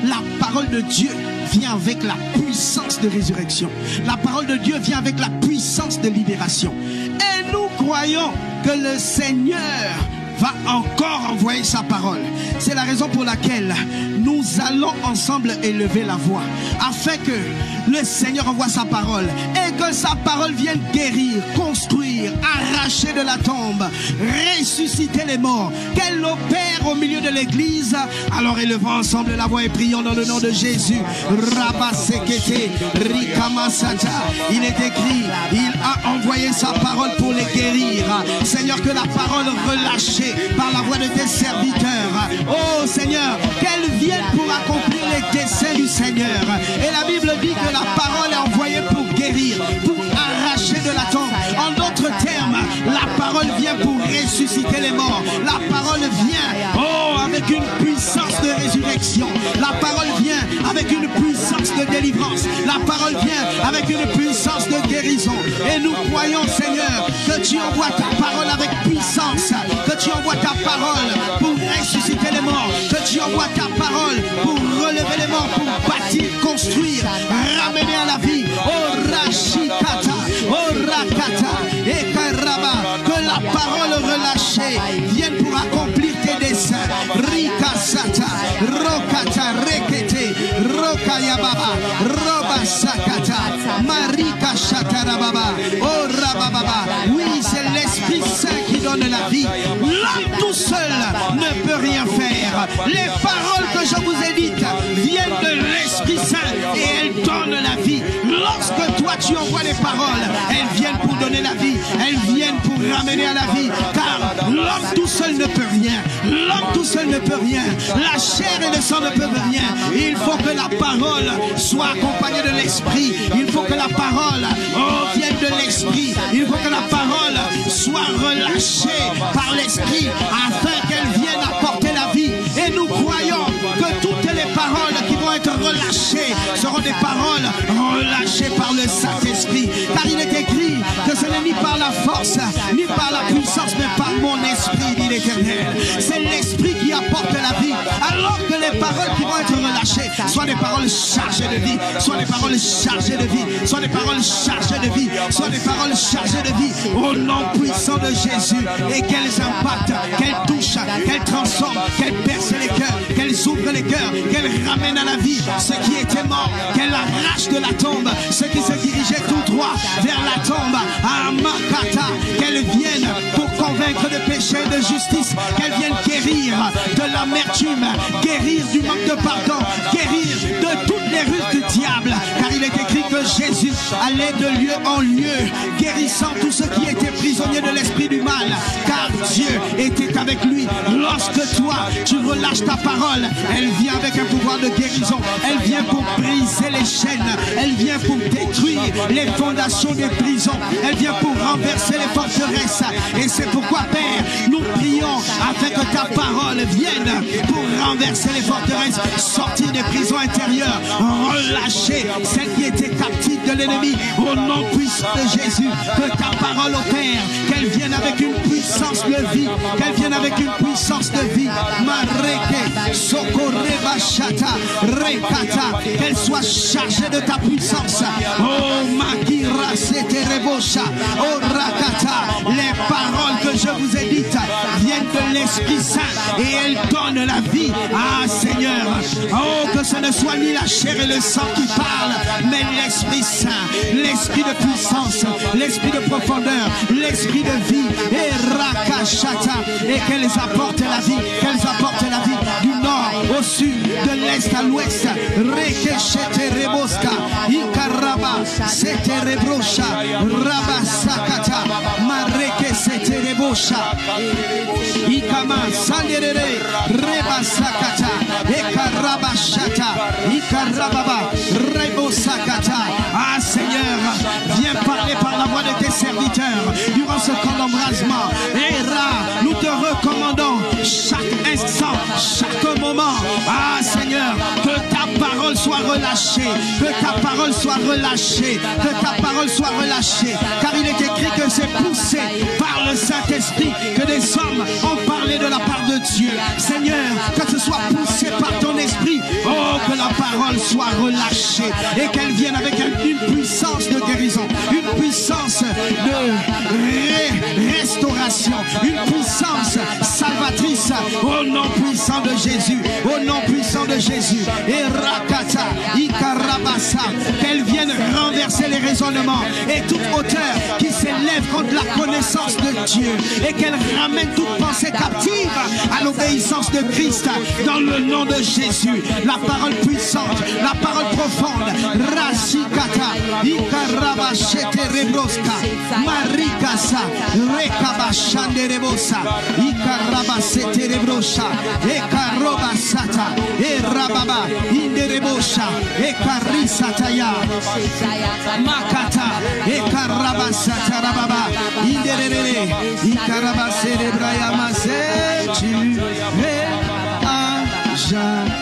Speaker 1: La parole de Dieu vient avec la puissance de résurrection. La parole de Dieu vient avec la puissance de libération. Et nous croyons que le Seigneur va encore envoyer sa parole. C'est la raison pour laquelle nous allons ensemble élever la voix, afin que le Seigneur envoie sa parole et que sa parole vienne guérir, construire, arracher de la tombe, ressusciter les morts, qu'elle opère au milieu de l'église. Alors élevons ensemble la voix et prions dans le nom de Jésus. Rabasekete, Rikamasata. Il est écrit, il a envoyé sa parole pour les guérir. Seigneur, que la parole relâchée par la voix de tes serviteurs, oh Seigneur, qu'elle vienne pour accomplir les desseins du Seigneur. Et la Bible dit que la parole est envoyée pour guérir, pour arracher de la tombe. En d'autres termes, la parole vient pour ressusciter les morts. La parole vient, oh, avec une puissance de résurrection. La parole vient avec une puissance de délivrance. La parole vient avec une puissance de guérison. Et nous croyons, Seigneur, que tu envoies ta parole avec puissance, que tu envoies ta parole pour ressusciter les morts, que tu envoies ta parole pour relever les morts, pour bâtir, construire, ramener à la vie. Oh Rashikata, oh Rakata, et Karaba, que la parole relâchée vienne pour accomplir tes desseins. Rikasata, Rokata, Rekete, Rokayababa, Robasakata, Marika Shatarababa, oh Rabababa. Oui, c'est l'Esprit Saint qui donne la vie. L'homme tout seul ne peut rien faire. Les paroles que je vous ai dites viennent de l'Esprit Saint et elles donnent la vie. Lorsque toi tu envoies les paroles, elles viennent pour donner la vie, elles viennent pour ramener à la vie. Car l'homme tout seul ne peut rien. L'homme tout seul ne peut rien. La chair et le sang ne peuvent rien. Il faut que la parole soit accompagnée de l'Esprit. Il faut que la parole vienne de l'Esprit. Il faut que la parole soit relâchée par l'Esprit afin qu'elle vienne apporter la vie. Et nous croyons que toutes les paroles qui vont être relâchées seront des paroles relâchées par le Saint-Esprit. Car il est écrit que ce n'est ni par la force, ni par la puissance, mais par mon esprit, dit l'Éternel. C'est l'Esprit qui apporte la vie. Alors que les paroles qui vont être relâchées soient des paroles chargées de vie, soient des paroles chargées de vie, soient des paroles chargées de vie, soient des paroles chargées de vie. Au nom puissant de Jésus. Et qu'elles impactent, qu'elles touchent, qu'elles transforment, qu'elles percent les cœurs, qu'elles ouvrent les cœurs, qu'elles ramènent à la vie ceux qui étaient morts, qu'elles arrachent de la tombe ceux qui se dirigeaient tout droit vers la tombe. À Makata, qu'elles viennent pour convaincre de péché et de justice, qu'elles viennent guérir de l'amertume, guérir du manque de pardon, guérir de toutes les ruses du diable. Car il est écrit que Jésus allait de lieu en lieu, guérissant tous ceux qui étaient prisonniers de l'esprit du mal. Car Dieu était avec lui. Lorsque toi, tu relâches ta parole, elle vient avec un pouvoir de guérison. Elle vient pour briser les chaînes. Elle vient pour détruire les fondations des prisons. Elle vient pour renverser les forteresses. Et c'est pourquoi, Père, nous prions afin que ta parole vienne pour renverser les forteresses, sortir des prisons intérieures, relâcher celles qui étaient captives de l'ennemi. Au nom puissant de Jésus, que ta parole opère, qu'elle vienne avec une puissance de vie, qu'elle vienne avec une puissance de vie. Mareke, Sokoreba Shata, Rekata, qu'elle soit chargée de ta puissance. Oh Makira Seterebosha, oh Rakata, les paroles que je vous ai dites viennent de l'Esprit Saint et elles donnent la vie. Ah Seigneur, oh que ce ne soit ni la chair et le sang qui parlent, mais l'Esprit Saint, l'Esprit de puissance, l'Esprit de profondeur, l'Esprit de vie, et Rakashata, et qu'elles apportent la vie, qu'elles apportent la vie du nord au sud, de l'est à l'ouest. Rekeshete Reboska, Ikaraba, Sete Rebrosha, Rabasakata, Mareke Sete Rebosha, Ikama, Sanderere, Rebasakata, Ekarabashata, Ikarababa, Rebosakata. Ah Seigneur, viens parler par la voix de tes serviteurs durant ce camp d'embrasement. Et nous te recommandons chaque instant, chaque moment. Ah Seigneur, que ta parole soit relâchée, que ta parole soit relâchée, que ta parole soit relâchée. Car il est écrit que c'est poussé par le Saint-Esprit que des hommes ont parlé de la part de Dieu. Seigneur, que ce soit poussé par ton esprit. Oh, que la parole soit relâchée et qu'elle vienne avec une puissance de guérison, une puissance de restauration, une puissance salvatrice au nom puissant de Jésus, au nom puissant de Jésus. Et Rakata, Ikarabasa, qu'elle vienne renverser les raisonnements et toute hauteur qui s'élève contre la connaissance de Dieu, et qu'elle ramène toute pensée captive à l'obéissance de Christ dans le nom de Jésus. La parole puissante, la parole profonde, Rasikata, Ikarabashete Rebroska, Marikasa, Rekabashande Rebosa, Ikarabasete Rebrosa, Ekarobasata, Erababa, Inderebosha, Ekarisataya, Makata, Ekarabasata Rababa, Inderere, Ikarabasere Brayamase, tu es à jamais.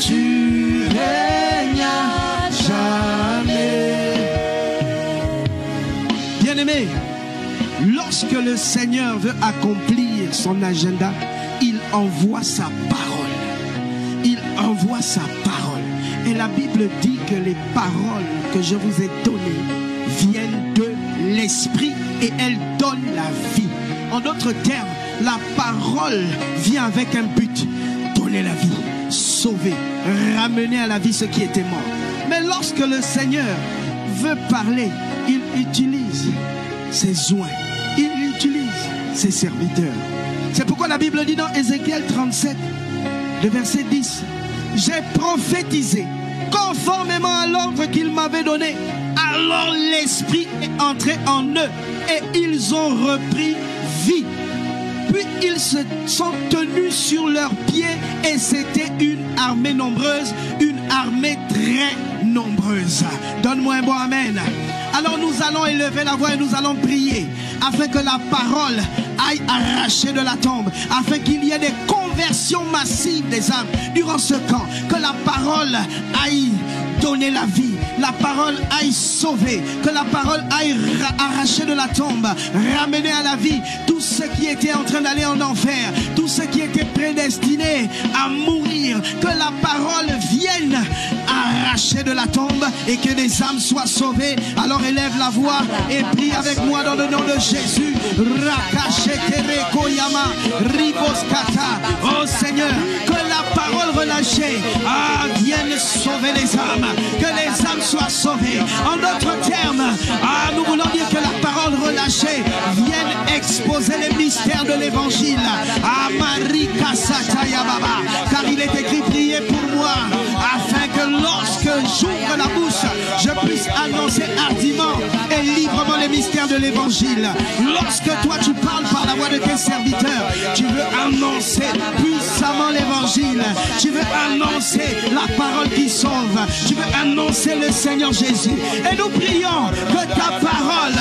Speaker 1: Tu règnes à jamais. Bien-aimé, lorsque le Seigneur veut accomplir son agenda, il envoie sa parole. Il envoie sa parole. Et la Bible dit que les paroles que je vous ai données viennent de l'Esprit et elles donnent la vie. En d'autres termes, la parole vient avec un but: donner la vie, sauver, ramener à la vie ce qui était mort. Mais lorsque le Seigneur veut parler, il utilise ses oints, il utilise ses serviteurs. C'est pourquoi la Bible dit dans Ézéchiel 37, le verset 10, j'ai prophétisé conformément à l'ordre qu'il m'avait donné. Alors l'Esprit est entré en eux et ils ont repris vie. Puis ils se sont tenus sur leurs pieds et c'était une armée nombreuse, une armée très nombreuse. Donne-moi un bon amen. Alors nous allons élever la voix et nous allons prier afin que la parole aille arracher de la tombe, afin qu'il y ait des conversions massives des âmes durant ce camp, que la parole aille donner la vie, la parole aille sauver, que la parole aille arracher de la tombe, ramener à la vie tout ce qui était en train d'aller en enfer, tout ce qui était prédestiné à mourir, que la parole vienne arracher de la tombe et que des âmes soient sauvées. Alors élève la voix et prie avec moi dans le nom de Jésus. Oh Seigneur, que la parole relâchée vienne sauver les âmes, que les âmes soient sauvées. En d'autres termes, nous voulons dire que la parole relâchée vienne exposer les mystères de l'évangile. Car il est écrit: priez pour moi afin que lorsque j'ouvre la bouche, je puisse annoncer hardiment et librement les mystères de l'évangile. Lorsque toi tu parles par la voix de tes serviteurs, tu veux annoncer puissamment l'évangile, tu veux annoncer la parole qui sauve, tu veux annoncer le Seigneur Jésus. Et nous prions que ta parole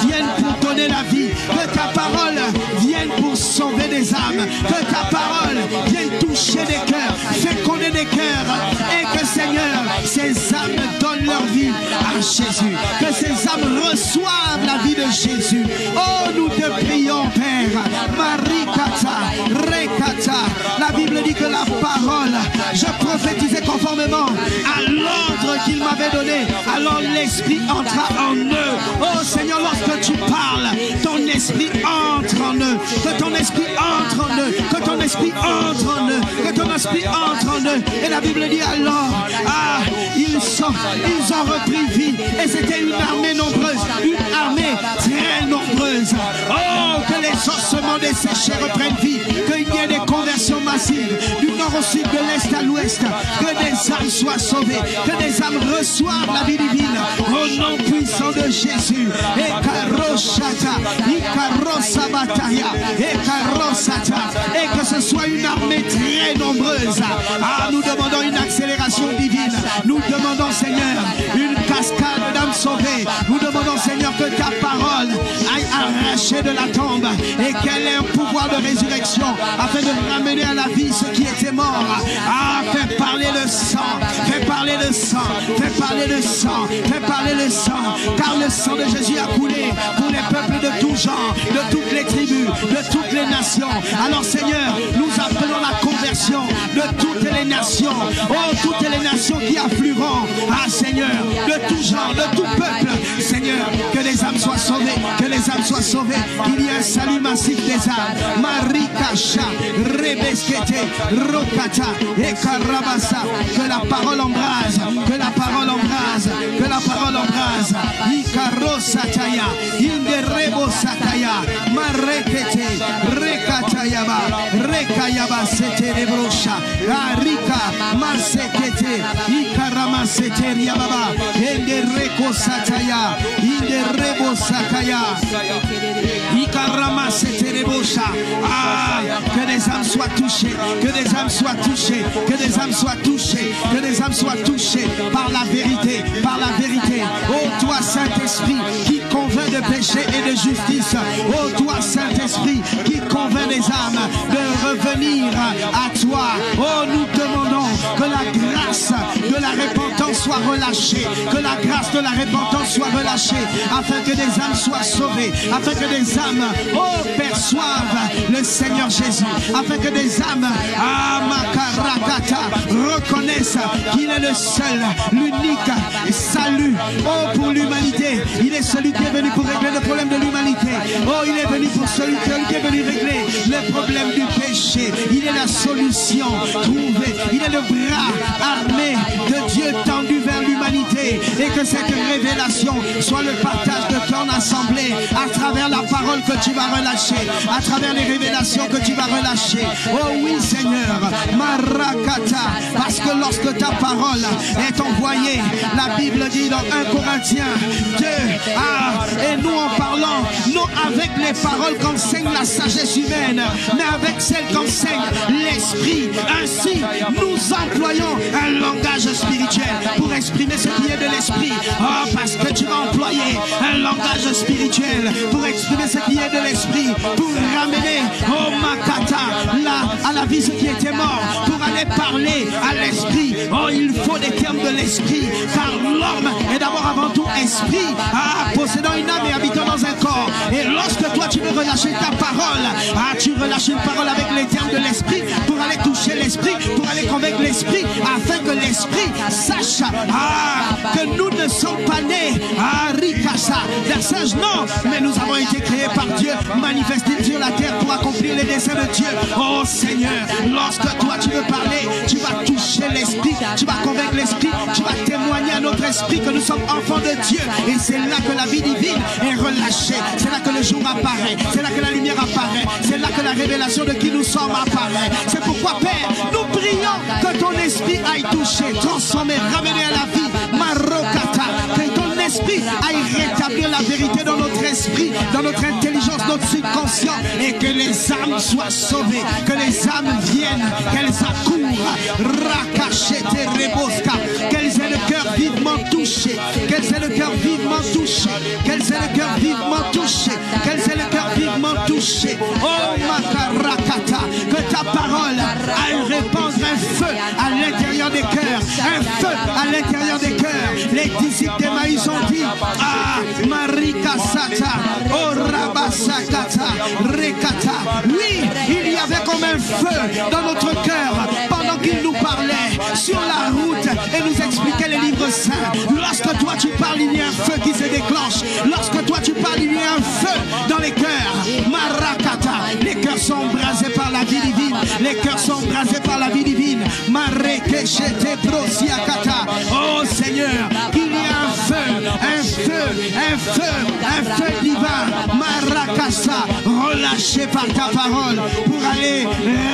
Speaker 1: vienne pour donner la vie, que ta parole vienne pour sauver des âmes, que ta parole vienne toucher des cœurs, féconder des cœurs, et que Seigneur, ces âmes donnent leur vie à Jésus, que ces âmes reçoivent la vie de Jésus. Oh, nous te prions, Père. Marikata, Rekata. La Bible dit que la parole, je prophétisais conformément à l'ordre qu'il m'avait donné. Alors l'Esprit entra en eux. Oh Seigneur, lorsque tu parles, ton esprit entre en eux, que ton esprit entre en eux, que ton esprit entre en eux, que ton esprit entre en eux. Et la Bible dit alors, ils ont repris vie. Et c'était une armée nombreuse, une armée très nombreuse. Oh, que les ossements desséchés reprennent vie, qu'il y ait des conversions massives du nord au sud, de l'est à l'ouest, que des âmes soient sauvées, que des âmes reçoivent la vie divine au nom puissant de Jésus. Et que ce soit une armée très nombreuse. Nous demandons une accélération divine. Nous demandons, Seigneur, une cascade d'âmes sauvées. Nous demandons, Seigneur, que ta parole aille arracher de la tombe et qu'elle ait un pouvoir de résurrection afin de ramener à la vie ceux qui étaient morts. Fais parler le sang, fais parler le sang, fais parler le sang, fais parler le sang, car le sang de Jésus a coulé pour les peuples de tout genre, de toutes les tribus, de toutes les nations. Alors Seigneur, nous appelons la conversion de toutes les nations, oh, toutes les nations qui afflueront, ah Seigneur, de tout genre, de tout peuple, Seigneur, que les âmes soient sauvées, que les âmes soient sauvées, qu'il y ait un salut massif des âmes. Marikasha, Rebeskete, Rokata, et Karabasa, que la parole embrase, que la parole embrase, que la parole embrase. Ikaro Sataya, Inderebo Sataya, Marekete, Rekatayaba, Rekayaba, Sete Rebrosha, Arika, Masekete, Ikarama Sete Yababa, Indereko Sataya, Inderebo Sakaya, Ikarama Sete Rebosha. Ah, que des âmes soient touchées, que des âmes soient touchées, que des âmes soient touchées, que des âmes soient touchées par la vérité, par la vérité. Oh toi Saint-Esprit qui convainc de péché et de justice, oh toi Saint-Esprit qui convainc les âmes de revenir à toi. Oh nous demandons que la grâce de la repentance soit relâchée, que la grâce de la repentance soit relâchée, afin que des âmes soient sauvées, afin que des âmes, oh, perçoivent le Seigneur Jésus, afin que des âmes, ah, Makarakata, reconnaissent qu'il est le seul, l'unique salut, oh, pour l'humanité. Il est celui qui est venu pour régler le problème de l'humanité. Oh, il est venu pour celui qui est venu régler le problème du péché. Il est la solution trouvée. Il est le bras armé de Dieu tendu vers l'humanité. Et que cette révélation soit le partage de ton assemblée à travers la parole que tu vas relâcher, à travers les révélations que tu vas relâcher. Oh oui Seigneur, Marakata, parce que lorsque ta parole est envoyée, la Bible dit dans 1 Corinthiens 2, ah, et nous en parlant, non avec les paroles qu'enseigne la sagesse humaine, mais avec celles qu'enseigne l'Esprit. Ainsi, nous employons un langage spirituel pour exprimer ce qui est de l'Esprit. Oh, parce que tu vas employer un langage spirituel pour exprimer ce qui est de l'Esprit, pour ramener, oh Makata, là, à la vie ce qui était mort, pour aller parler à l'Esprit. Oh, il faut des termes de l'Esprit, car l'homme est d'abord avant tout esprit, ah, possédant une âme et habitant dans un corps. Et lorsque toi tu veux relâcher ta parole, ah, tu relâches une parole avec les termes de l'Esprit pour aller toucher l'Esprit, pour aller convaincre l'Esprit, afin que l'Esprit sache, ah, que nous ne sommes pas nés, ah, Rikasa, vers singe, non, mais nous avons été créés par Dieu, manifestés sur la terre pour accomplir les desseins de Dieu. Oh Seigneur, lorsque toi tu veux parler, tu vas toucher l'Esprit, tu vas convaincre l'Esprit, tu vas témoigner à notre esprit que nous sommes enfants de Dieu. Et c'est là que la vie divine est relâchée, c'est là que le jour apparaît, c'est là que la lumière apparaît, c'est là que la révélation de qui nous sommes apparaît. C'est pourquoi Père, nous prions que ton esprit aille toucher, transformer, ramener à la vie, Marokata, que ton esprit aille rétablir la vérité dans notre esprit, dans notre intelligence, notre subconscient, et que les âmes soient sauvées, que les âmes viennent, qu'elles accourent, Rakachete Reboska, qu'elles aient le cœur vivement touché, qu'elles aient le cœur vivement touché, qu'elles aient le cœur vivement touché, qu'elles aient le cœur vivement touché. Oh Makarakata, que ta parole aille répandre un feu à l'intérieur des cœurs, un feu à l'intérieur des cœurs. Les disciples d'Emmaüs ont dit, ah, Marikasata, oh Rabasakata, Rekata. Oui, il y avait comme un feu dans notre cœur pendant qu'il nous parlait sur la route et nous expliquait les livres saints. Lorsque toi tu parles, il y a un feu qui se déclenche. Lorsque toi tu parles, il y a un feu dans les cœurs. Marakata, les cœurs sont embrasés par la vie divine. Les cœurs sont embrasés par la vie divine. Marekeshete Brosiakata. Oh Seigneur, qu'il y ait un feu, un feu, un feu, un feu divin. Marakasa, relâché par ta parole pour aller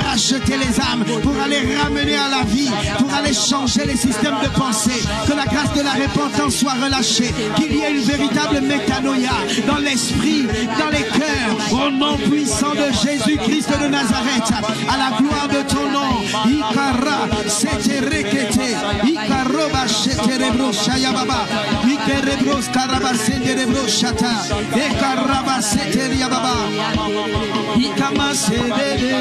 Speaker 1: racheter les âmes, pour aller ramener à la vie, pour aller changer les systèmes de pensée. Que la grâce de la repentance soit relâchée, qu'il y ait une véritable métanoïa dans l'esprit, dans les cœurs, au nom puissant de Jésus-Christ de Nazareth, à la gloire de ton nom. Ikara, sete rekete, ikaroba sheterebro shayababa, ikerebros karabasenderebro shata, ekaraba seteriababa, ikama sedede,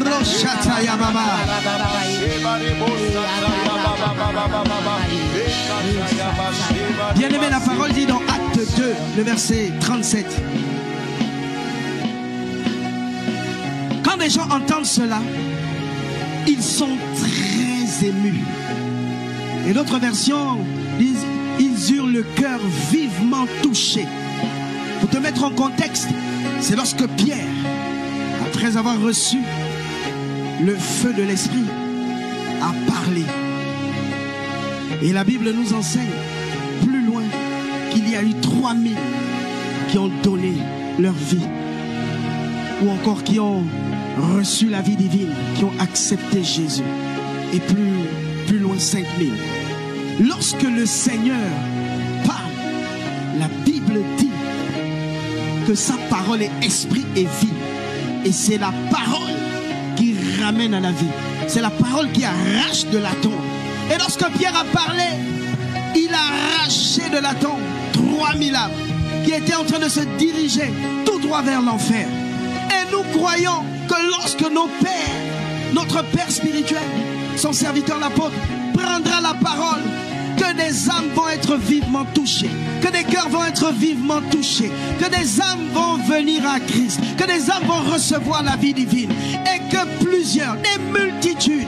Speaker 1: roshata yababa. Bien-aimé, la parole dit dans Acte 2, le verset 37. Quand les gens entendent cela, Ils sont très émus. Et d'autres versions disent, ils eurent le cœur vivement touché. Pour te mettre en contexte, c'est lorsque Pierre, après avoir reçu le feu de l'Esprit, a parlé. Et la Bible nous enseigne plus loin qu'il y a eu 3000 qui ont donné leur vie, ou encore qui ont reçu la vie divine, qui ont accepté Jésus, et plus loin 5000. Lorsque le Seigneur parle, la Bible dit que sa parole est esprit et vie, et c'est la parole qui ramène à la vie, c'est la parole qui arrache de la tombe. Et lorsque Pierre a parlé, il a arraché de la tombe 3000 âmes qui étaient en train de se diriger tout droit vers l'enfer. Et nous croyons que lorsque nos pères, notre Père spirituel, son serviteur l'apôtre, prendra la parole, que des âmes vont être vivement touchées, que des cœurs vont être vivement touchés, que des âmes vont venir à Christ, que des âmes vont recevoir la vie divine, et que plusieurs, des multitudes,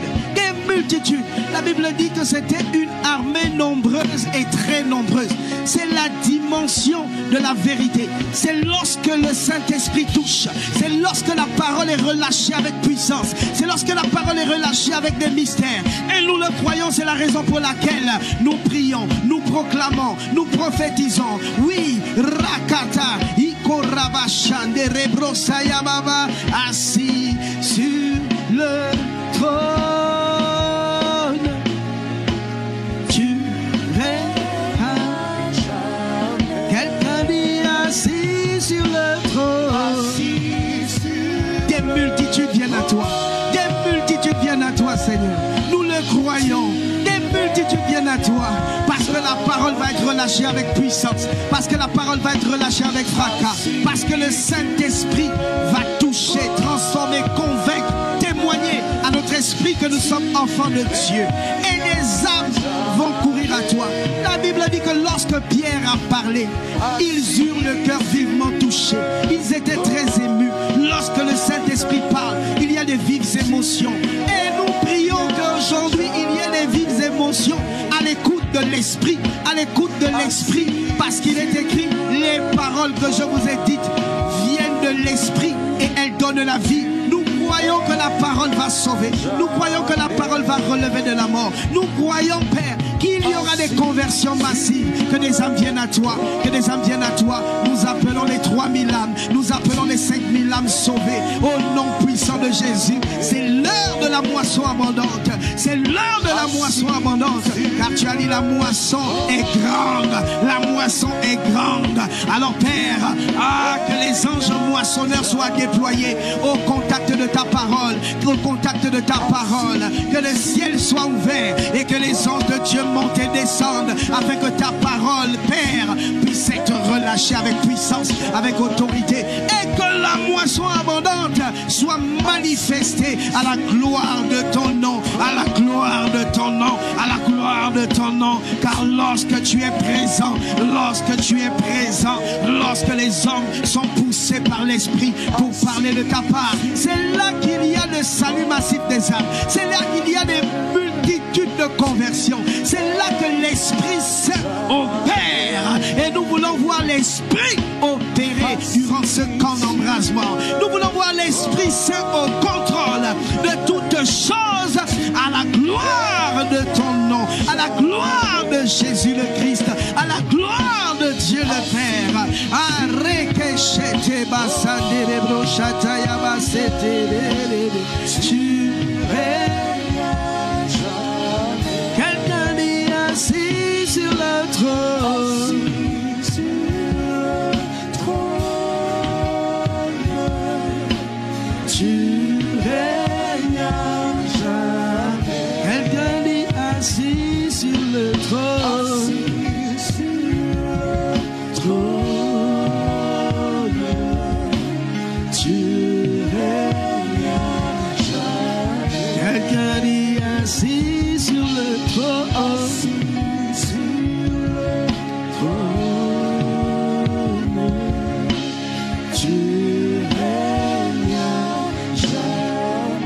Speaker 1: la Bible dit que c'était une armée nombreuse et très nombreuse. C'est la dimension de la vérité. C'est lorsque le Saint-Esprit touche, c'est lorsque la parole est relâchée avec puissance, c'est lorsque la parole est relâchée avec des mystères. Et nous le croyons, c'est la raison pour laquelle nous prions, nous proclamons, nous prophétisons. Oui, Rakata, Ikorabashande, Rebrosayababa, assis sur le trône. Sur le trône, des multitudes viennent à toi, des multitudes viennent à toi, Seigneur. Nous le croyons, des multitudes viennent à toi, parce que la parole va être relâchée avec puissance, parce que la parole va être relâchée avec fracas, parce que le Saint-Esprit va toucher, transformer, convaincre, témoigner à notre esprit que nous sommes enfants de Dieu, et des âmes vont courir à toi. La Bible dit que lorsque Pierre a parlé, ils eurent le cœur vivement touché, ils étaient très émus. Lorsque le Saint-Esprit parle, il y a des vives émotions, et nous prions qu'aujourd'hui il y ait des vives émotions à l'écoute de l'Esprit, à l'écoute de l'Esprit, parce qu'il est écrit, les paroles que je vous ai dites viennent de l'Esprit et elles donnent la vie. Nous croyons que la parole va sauver, nous croyons que la parole va relever de la mort, nous croyons, Père, qu'il y aura des conversions massives, que des âmes viennent à toi, que des âmes viennent à toi. Nous appelons les 3000 âmes, nous appelons les 5000 âmes sauvées au nom puissant de Jésus. C'est l'heure de la moisson abondante, c'est l'heure de la moisson abondante, car tu as dit la moisson est grande, la moisson est grande. Alors Père, que les anges moissonneurs soient déployés au contact de ta parole, au contact de ta parole, que le ciel soit ouvert et que les anges de Dieu montent et descendent, afin que ta parole, Père, puisse être relâchée avec puissance, avec autorité, et que la moisson abondante soit manifestée à la gloire de ton nom, à la gloire de ton nom, à la gloire de ton nom. Car lorsque tu es présent, lorsque tu es présent, lorsque les hommes sont poussés par l'Esprit pour parler de ta part, c'est là qu'il y a le salut massif des âmes, c'est là qu'il y a des multitudes de conversions, c'est là que l'Esprit Saint opère, et nous voulons voir l'Esprit opérer durant ce camp d'embrasement. Nous voulons voir l'Esprit Saint au contrôle de toutes choses, à la gloire de ton nom, à la gloire de Jésus le Christ, à la gloire de Dieu le Père. Tu es quelqu'un dit assis sur le trône. Tu règnes à jamais. Quelqu'un dit assis sur le trône. Tu règnes à jamais. Quelqu'un dit assis sur le trône. Tu règnes à jamais.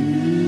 Speaker 2: Jésus.